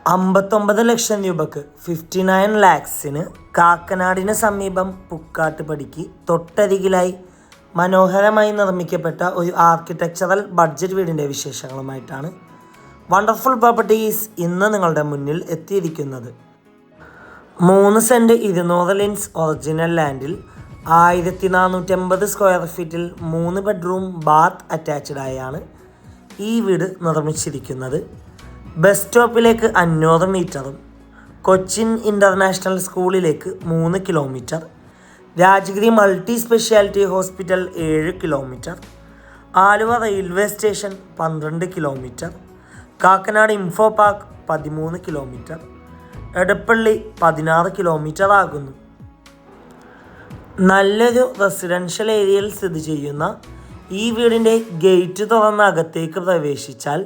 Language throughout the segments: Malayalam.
59 ലക്ഷം രൂപക്ക് 59 ലാക്സിന് കാക്കനാടിന് സമീപം പുക്കാട്ടുപടിക്ക് തൊട്ടരികിലായി മനോഹരമായി നിർമ്മിക്കപ്പെട്ട ഒരു ആർക്കിടെക്ചറൽ ബഡ്ജറ്റ് വീടിൻ്റെ വിശേഷങ്ങളുമായിട്ടാണ് വണ്ടർഫുൾ പ്രോപ്പർട്ടീസ് ഇന്ന് നിങ്ങളുടെ മുന്നിൽ എത്തിയിരിക്കുന്നത്. 3 സെൻറ്റ് 200 ലിൻസ് ഒറിജിനൽ ലാൻഡിൽ 1450 സ്ക്വയർ ഫീറ്റിൽ 3 ബെഡ്റൂം ബാത്ത് അറ്റാച്ച്ഡ് ആയാണ് ഈ വീട് നിർമ്മിച്ചിരിക്കുന്നത്. ബസ് സ്റ്റോപ്പിലേക്ക് 500 മീറ്ററും കൊച്ചിൻ ഇൻ്റർനാഷണൽ സ്കൂളിലേക്ക് 3 kilometre, Rajagiri multi speciality hospital 7 kilometre, Aluva railway station 12 kilometre, Kakkanad info park 13 kilometre, Edappally 16 kilometre ആകുന്നു. നല്ലൊരു റെസിഡൻഷ്യൽ ഏരിയയിൽ സ്ഥിതി ചെയ്യുന്ന ഈ വീടിൻ്റെ ഗേറ്റ് തുറന്ന് അകത്തേക്ക് പ്രവേശിച്ചാൽ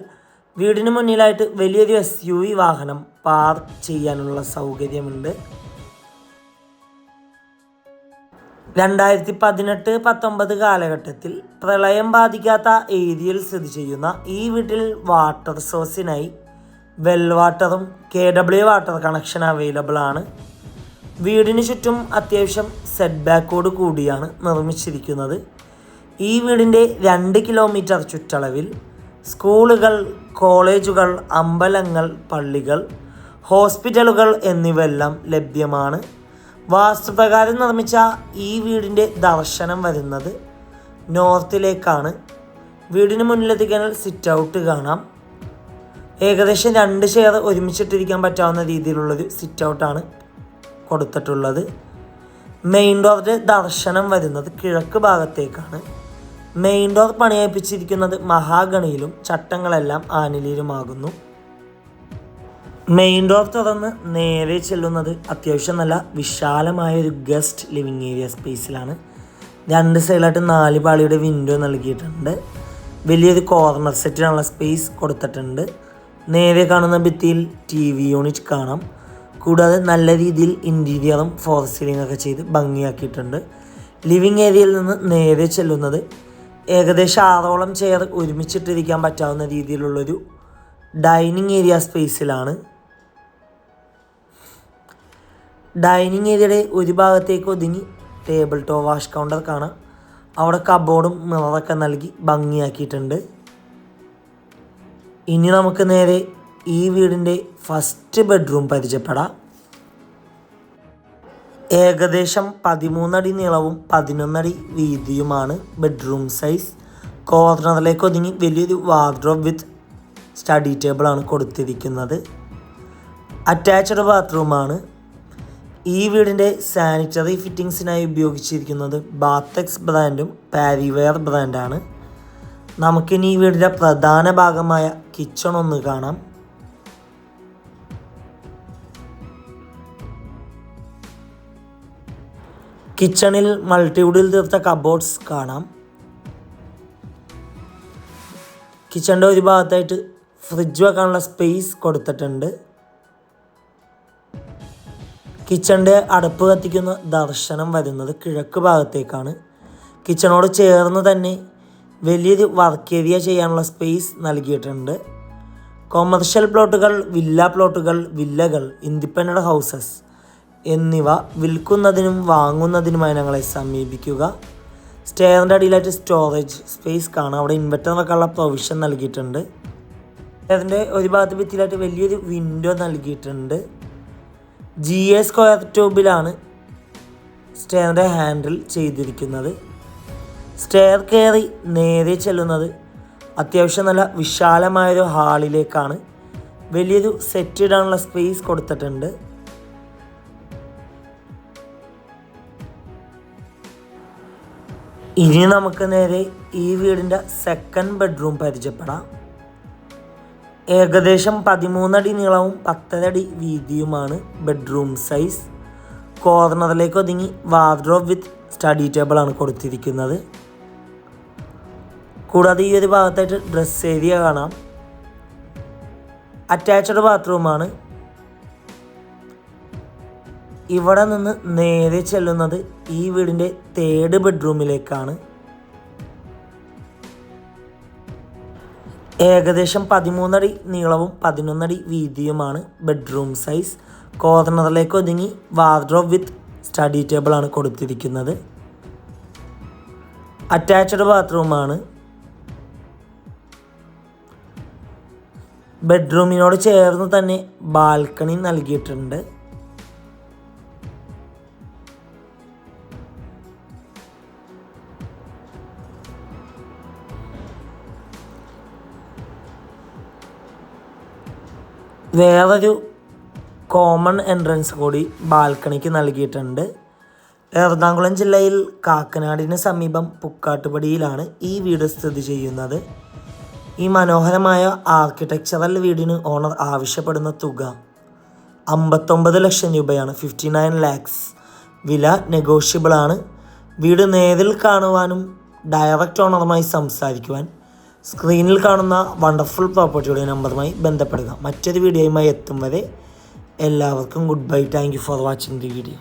വീടിന് മുന്നിലായിട്ട് വലിയൊരു SUV വാഹനം പാർക്ക് ചെയ്യാനുള്ള സൗകര്യമുണ്ട്. 2018-19 കാലഘട്ടത്തിൽ പ്രളയം ബാധിക്കാത്ത ഏരിയയിൽ സ്ഥിതി ചെയ്യുന്ന ഈ വീട്ടിൽ വാട്ടർ സോഴ്സിനായി വെൽ വാട്ടറും KW വാട്ടർ കണക്ഷൻ അവൈലബിൾ ആണ്. വീടിന് ചുറ്റും അത്യാവശ്യം സെറ്റ് ബാക്കോട് കൂടിയാണ് നിർമ്മിച്ചിരിക്കുന്നത്. ഈ വീടിൻ്റെ 2 കിലോമീറ്റർ ചുറ്റളവിൽ സ്കൂളുകൾ, കോളേജുകൾ, അമ്പലങ്ങൾ, പള്ളികൾ, ഹോസ്പിറ്റലുകൾ എന്നിവയെല്ലാം ലഭ്യമാണ്. വാസ്തുപ്രകാരം നിർമ്മിച്ച ഈ വീടിൻ്റെ ദർശനം വരുന്നത് നോർത്തിലേക്കാണ്. വീടിന് മുന്നിലെത്തിക്കാൻ സിറ്റ് ഔട്ട് കാണാം. ഏകദേശം 2 ചെയർ ഒരുമിച്ചിട്ടിരിക്കാൻ പറ്റാവുന്ന രീതിയിലുള്ളൊരു സിറ്റ് ഔട്ടാണ് കൊടുത്തിട്ടുള്ളത്. മെയിൻ ഡോറിൻ്റെ ദർശനം വരുന്നത് കിഴക്ക് ഭാഗത്തേക്കാണ്. മെയിൻ ഡോർ പണിയപ്പിച്ചിരിക്കുന്നത് മഹാഗണിയിലും ചട്ടങ്ങളെല്ലാം ആനിലിയിലുമാകുന്നു. മെയിൻ ഡോർ തുറന്ന് നേരെ ചെല്ലുന്നത് അത്യാവശ്യം നല്ല വിശാലമായൊരു ഗസ്റ്റ് ലിവിങ് ഏരിയ സ്പേസിലാണ്. 2 സൈഡിലായിട്ട് 4 പാളിയുടെ വിൻഡോ നൽകിയിട്ടുണ്ട്. വലിയൊരു കോർണർ സെറ്റിനുള്ള സ്പേസ് കൊടുത്തിട്ടുണ്ട്. നേരെ കാണുന്ന ഭിത്തിയിൽ TV യൂണിറ്റ് കാണാം. കൂടാതെ നല്ല രീതിയിൽ ഇൻറ്റീരിയറും ഫോർ സീലിംഗ് ഒക്കെ ചെയ്ത് ഭംഗിയാക്കിയിട്ടുണ്ട്. ലിവിങ് ഏരിയയിൽ നിന്ന് നേരെ ചെല്ലുന്നത് ഏകദേശം 6ഓളം ചെയർ ഒരുമിച്ചിട്ടിരിക്കാൻ പറ്റാവുന്ന രീതിയിലുള്ളൊരു ഡൈനിങ് ഏരിയ സ്പേസിലാണ്. ഡൈനിങ് ഏരിയയുടെ ഒരു ഭാഗത്തേക്ക് ഒതുങ്ങി ടേബിൾ ടോപ്പ് വാഷ് കൗണ്ടർ കാണാം. അവിടെ കബോർഡും മിററൊക്കെ നൽകി ഭംഗിയാക്കിയിട്ടുണ്ട്. ഇനി നമുക്ക് നേരെ ഈ വീടിൻ്റെ ഫസ്റ്റ് ബെഡ്റൂം പരിചയപ്പെടാം. ഏകദേശം 13 അടി നീളവും 11 അടി വീതിയുമാണ് ബെഡ്റൂം സൈസ്. കോർണറിലേക്ക് ഒതുങ്ങി വലിയൊരു വാർഡ്രോബ് വിത്ത് സ്റ്റഡി ടേബിളാണ് കൊടുത്തിരിക്കുന്നത്. അറ്റാച്ച്ഡ് ബാത്റൂമാണ്. ഈ വീടിൻ്റെ സാനിറ്ററി ഫിറ്റിങ്സിനായി ഉപയോഗിച്ചിരിക്കുന്നത് ബാത്തെക്സ് ബ്രാൻഡും പാരിവെയർ ബ്രാൻഡാണ്. നമുക്കിനി ഈ വീടിൻ്റെ പ്രധാന ഭാഗമായ കിച്ചൺ ഒന്ന് കാണാം. കിച്ചണിൽ മൾട്ടിവുഡിൽ തീർത്ത കബോർഡ്സ് കാണാം. കിച്ചണിൻ്റെ ഒരു ഭാഗത്തായിട്ട് ഫ്രിഡ്ജ് വെക്കാനുള്ള സ്പേസ് കൊടുത്തിട്ടുണ്ട്. കിച്ചണിൻ്റെ അടുപ്പ് കത്തിക്കുന്ന ദർശനം വരുന്നത് കിഴക്ക് ഭാഗത്തേക്കാണ്. കിച്ചണോട് ചേർന്ന് തന്നെ വലിയൊരു വർക്ക് ഏരിയ ചെയ്യാനുള്ള സ്പേസ് നൽകിയിട്ടുണ്ട്. കൊമേർഷ്യൽ പ്ലോട്ടുകൾ, വില്ല പ്ലോട്ടുകൾ, വില്ലകൾ, ഇൻഡിപെൻഡൻ്റ് ഹൗസസ് എന്നിവ വിൽക്കുന്നതിനും വാങ്ങുന്നതിനുമായി ഞങ്ങളെ സമീപിക്കുക. സ്റ്റെയറിൻ്റെ അടിയിലായിട്ട് സ്റ്റോറേജ് സ്പേസ് കാണാം. അവിടെ ഇൻവെർട്ടറിനൊക്കെ ഉള്ള പ്രൊവിഷൻ നൽകിയിട്ടുണ്ട്. അതിൻ്റെ ഒരു ഭാഗത്ത് ഭിത്തിയിലായിട്ട് വലിയൊരു വിൻഡോ നൽകിയിട്ടുണ്ട്. GA സ്ക്വയർ ട്യൂബിലാണ് സ്റ്റെയറിൻ്റെ ഹാൻഡിൽ ചെയ്തിരിക്കുന്നത്. സ്റ്റെയർ കയറി നേരെ ചെല്ലുന്നത് അത്യാവശ്യം നല്ല വിശാലമായൊരു ഹാളിലേക്കാണ്. വലിയൊരു സെറ്റ് ഇടാനുള്ള സ്പേസ് കൊടുത്തിട്ടുണ്ട്. ഇനി നമുക്ക് നേരെ ഈ വീടിൻ്റെ സെക്കൻഡ് ബെഡ്റൂം പരിചയപ്പെടാം. ഏകദേശം 13 അടി നീളവും 10 അടി വീതിയുമാണ് ബെഡ്റൂം സൈസ്. കോർണറിലേക്ക് ഒതുങ്ങി വാർഡ്രോബ് വിത്ത് സ്റ്റഡി ടേബിളാണ് കൊടുത്തിരിക്കുന്നത്. കൂടാതെ ഈ ഒരു ഭാഗത്തായിട്ട് ഡ്രസ് ഏരിയ കാണാം. അറ്റാച്ച്ഡ് ബാത്റൂമാണ്. ഇവിടെ നിന്ന് നേരെ ചെല്ലുന്നത് ഈ വീടിൻ്റെ 3rd ബെഡ്റൂമിലേക്കാണ്. ഏകദേശം 13 അടി നീളവും 11 അടി വീതിയുമാണ് ബെഡ്റൂം സൈസ്. കോർണറിലേക്ക് ഒതുങ്ങി വാർഡ്രോബ് വിത്ത് സ്റ്റഡി ടേബിളാണ് കൊടുത്തിരിക്കുന്നത്. അറ്റാച്ച്ഡ് ബാത്റൂമാണ്. ബെഡ്റൂമിനോട് ചേർന്ന് തന്നെ ബാൽക്കണി നൽകിയിട്ടുണ്ട്. വേറൊരു കോമൺ എൻട്രൻസ് കൂടി ബാൽക്കണിക്ക് നൽകിയിട്ടുണ്ട്. എറണാകുളം ജില്ലയിൽ കാക്കനാടിന് സമീപം പുക്കാട്ടുപടിയിലാണ് ഈ വീട് സ്ഥിതി ചെയ്യുന്നത്. ഈ മനോഹരമായ ആർക്കിടെക്ചറൽ വീടിന് ഓണർ ആവശ്യപ്പെടുന്ന തുക 59 ലക്ഷം രൂപയാണ്. 59 lakhs. വില നെഗോഷ്യബിളാണ്. വീട് നേരിൽ കാണുവാനും ഡയറക്റ്റ് ഓണറുമായി സംസാരിക്കുവാൻ സ്ക്രീനിൽ കാണുന്ന വണ്ടർഫുൾ പ്രോപ്പർട്ടിയുടെ നമ്പറുമായി ബന്ധപ്പെടുക. മറ്റൊരു വീഡിയോയുമായി എത്തും വരെ എല്ലാവർക്കും good bye. Thank you for watching the video.